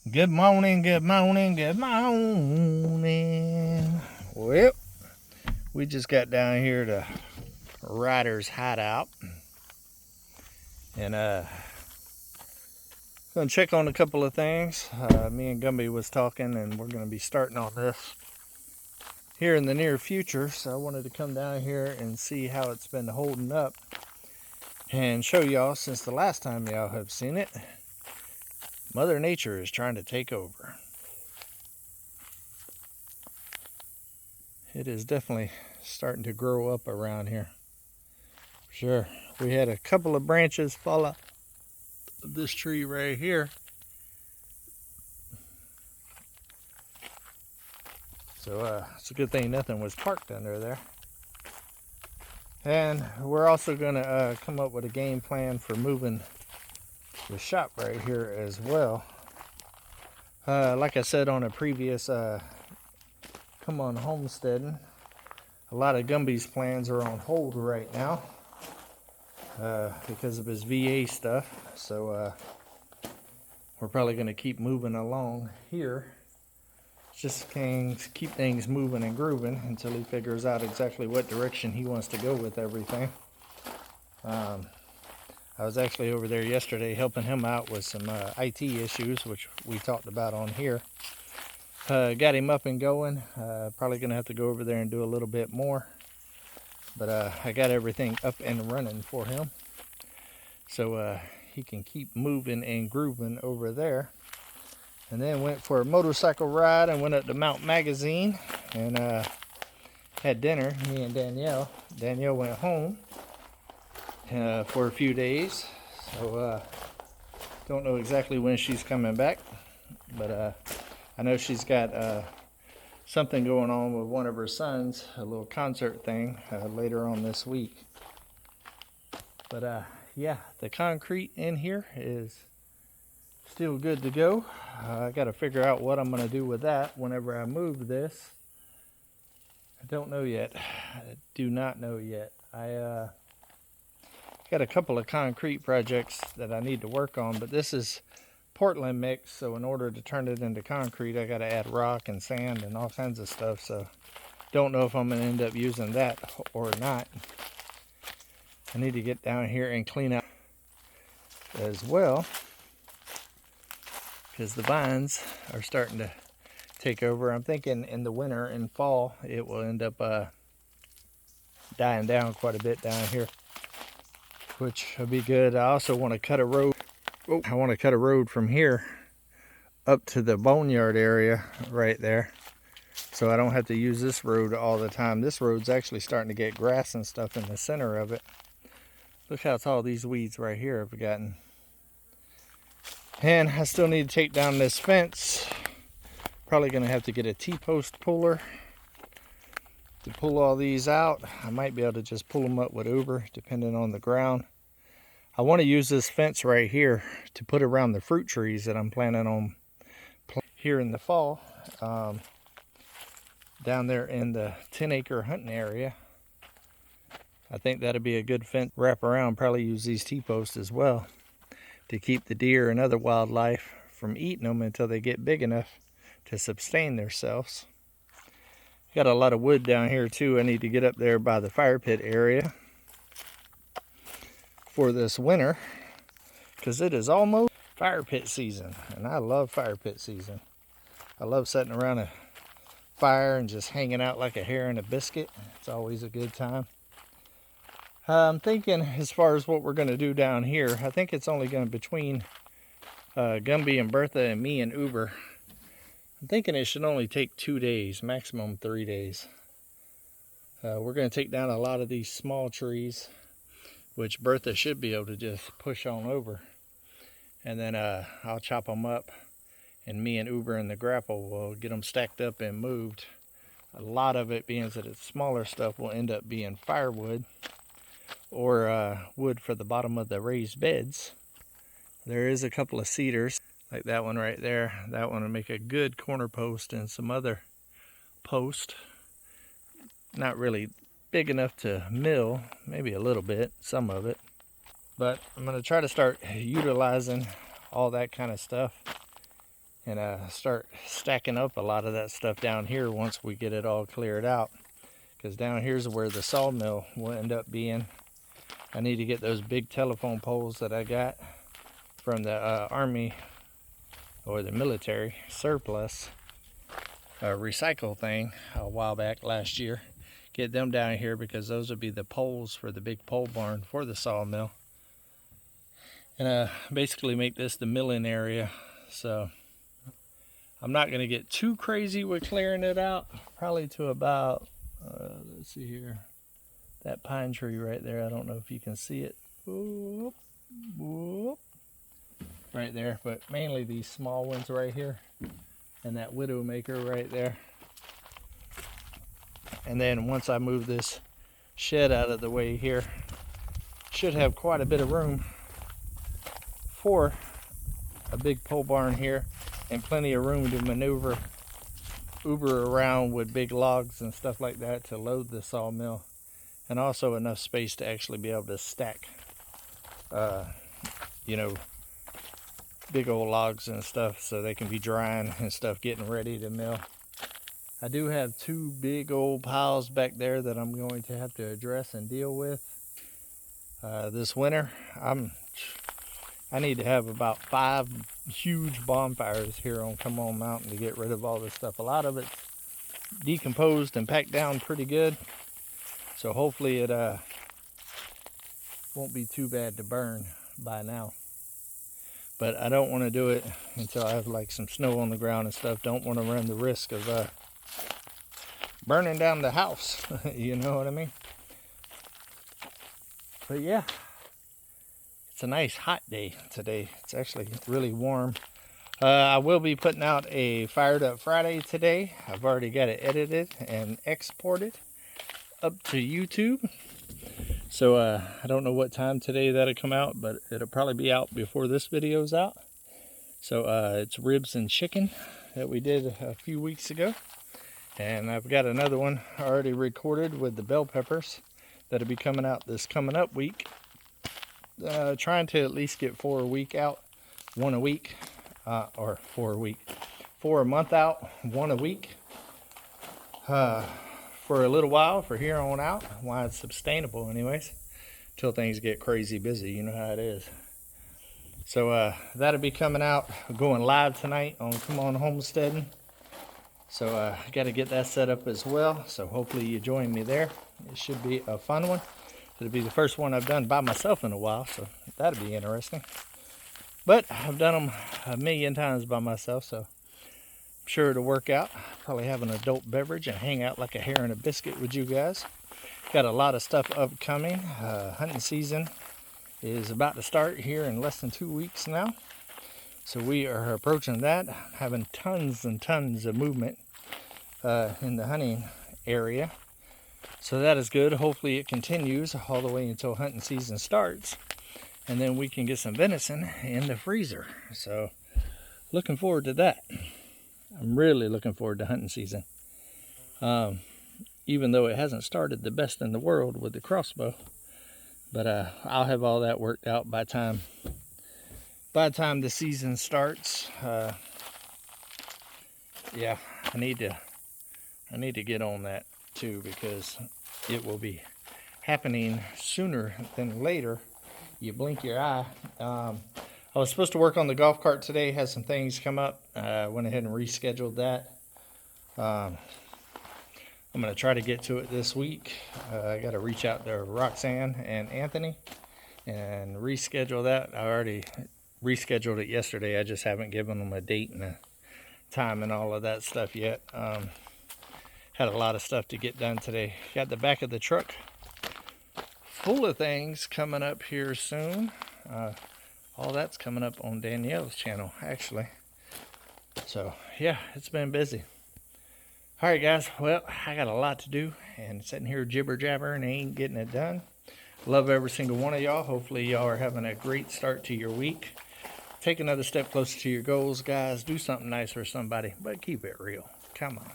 Good morning, good morning, good morning. Well, we just got down here to Ryder's hideout and gonna check on a couple of things. Me and Gumby was talking, and we're gonna be starting on this here in the near future. So I wanted to come down here and see how it's been holding up and show y'all, since the last time y'all have seen it, Mother Nature is trying to take over. It is definitely starting to grow up around here. Sure, we had a couple of branches fall out of this tree right here. So it's a good thing nothing was parked under there. And we're also going to come up with a game plan for moving the shop right here as well. Like I said on a previous Come On Homesteading, a lot of Gumby's plans are on hold right now because of his VA stuff. So we're probably going to keep moving along here. Just can keep things moving and grooving until he figures out exactly what direction he wants to go with everything. I was actually over there yesterday helping him out with some IT issues, which we talked about on here. Got him up and going. Probably going to have to go over there and do a little bit more. But I got everything up and running for him. So he can keep moving and grooving over there. And then went for a motorcycle ride and went up to Mount Magazine and had dinner, me and Danielle. Danielle went home for a few days. So don't know exactly when she's coming back. But I know she's got something going on with one of her sons, a little concert thing later on this week. But yeah, the concrete in here is still good to go. I got to figure out what I'm going to do with that whenever I move this. I don't know yet. I do not know yet. I got a couple of concrete projects that I need to work on, but this is Portland mix, so in order to turn it into concrete, I got to add rock and sand and all kinds of stuff. So don't know if I'm going to end up using that or not. I need to get down here and clean up as well, because the vines are starting to take over. I'm thinking in the winter and fall it will end up dying down quite a bit down here, which will be good. I also want to cut a road. I want to cut a road from here up to the boneyard area right there, so I don't have to use this road all the time. This road's actually starting to get grass and stuff in the center of it. Look how tall these weeds right here have gotten. And I still need to take down this fence. Probably going to have to get a T-post puller to pull all these out. I might be able to just pull them up with Uber, depending on the ground. I want to use this fence right here to put around the fruit trees that I'm planning on here in the fall. Down there in the 10-acre hunting area. I think that'd be a good fence wrap around. Probably use these T-posts as well to keep the deer and other wildlife from eating them until they get big enough to sustain themselves. Got a lot of wood down here too. I need to get up there by the fire pit area for this winter, because it is almost fire pit season, and I love fire pit season. I love sitting around a fire and just hanging out like a hare in a biscuit. It's always a good time. I'm thinking, as far as what we're going to do down here, I think it's only going to between Gumby and Bertha and me and Uber. I'm thinking it should only take 2 days, maximum 3 days. We're going to take down a lot of these small trees, which Bertha should be able to just push on over. And then I'll chop them up, and me and Uber and the grapple will get them stacked up and moved. A lot of it, being that it's smaller stuff, will end up being firewood or wood for the bottom of the raised beds. There is a couple of cedars, like that one right there. That one will make a good corner post, and some other post. Not really big enough to mill, maybe a little bit, some of it. But I'm going to try to start utilizing all that kind of stuff and start stacking up a lot of that stuff down here once we get it all cleared out. Because down here's where the sawmill will end up being. I need to get those big telephone poles that I got from the Army or the military surplus recycle thing a while back last year. Get them down here because those would be the poles for the big pole barn for the sawmill. And basically make this the milling area. So I'm not going to get too crazy with clearing it out. Probably to about, let's see here, that pine tree right there. I don't know if you can see it. Whoop, whoop. Right there, but mainly these small ones right here and that widowmaker right there. And then once I move this shed out of the way here, should have quite a bit of room for a big pole barn here and plenty of room to maneuver around with big logs and stuff like that to load the sawmill, and also enough space to actually be able to stack you know, big old logs and stuff so they can be drying and stuff, getting ready to mill. I do have two big old piles back there that I'm going to have to address and deal with this winter. I need to have about 5 huge bonfires here on Come On Mountain to get rid of all this stuff. A lot of it's decomposed and packed down pretty good, so hopefully it won't be too bad to burn by now. But I don't want to do it until I have like some snow on the ground and stuff. Don't want to run the risk of burning down the house. You know what I mean? But yeah, it's a nice hot day today. It's actually really warm. I will be putting out a Fired Up Friday today. I've already got it edited and exported up to YouTube. So I don't know what time today that'll come out, but it'll probably be out before this video's out. So it's ribs and chicken that we did a few weeks ago. And I've got another one already recorded with the bell peppers that'll be coming out this coming up week. Trying to at least get 4 a week out, 1 a week, or 4 a week, 4 a month out, 1 a week. For a little while, for here on out, while it's sustainable anyways, till things get crazy busy. You know how it is. So that'll be coming out, going live tonight on Come On Homesteading. So I got to get that set up as well. So hopefully you join me there. It should be a fun one. It'll be the first one I've done by myself in a while, so that'll be interesting. But I've done them a million times by myself, so sure to work out. Probably have an adult beverage and hang out like a hare and a biscuit with you guys. Got a lot of stuff upcoming. Hunting season is about to start here in less than 2 weeks now. So we are approaching that. Having tons and tons of movement in the hunting area. So that is good. Hopefully it continues all the way until hunting season starts. And then we can get some venison in the freezer. So looking forward to that. I'm really looking forward to hunting season. Even though it hasn't started the best in the world with the crossbow. But I'll have all that worked out by the time the season starts. Yeah, I need to get on that too, because it will be happening sooner than later. You blink your eye. I was supposed to work on the golf cart today, had some things come up. Went ahead and rescheduled that. I'm going to try to get to it this week. I got to reach out to Roxanne and Anthony and reschedule that. I already rescheduled it yesterday. I just haven't given them a date and a time and all of that stuff yet. Had a lot of stuff to get done today. Got the back of the truck full of things coming up here soon. All that's coming up on Danielle's channel, actually. So, yeah, it's been busy. All right, guys. Well, I got a lot to do, and sitting here jibber-jabbering and ain't getting it done. Love every single one of y'all. Hopefully, y'all are having a great start to your week. Take another step closer to your goals, guys. Do something nice for somebody, but keep it real. Come on.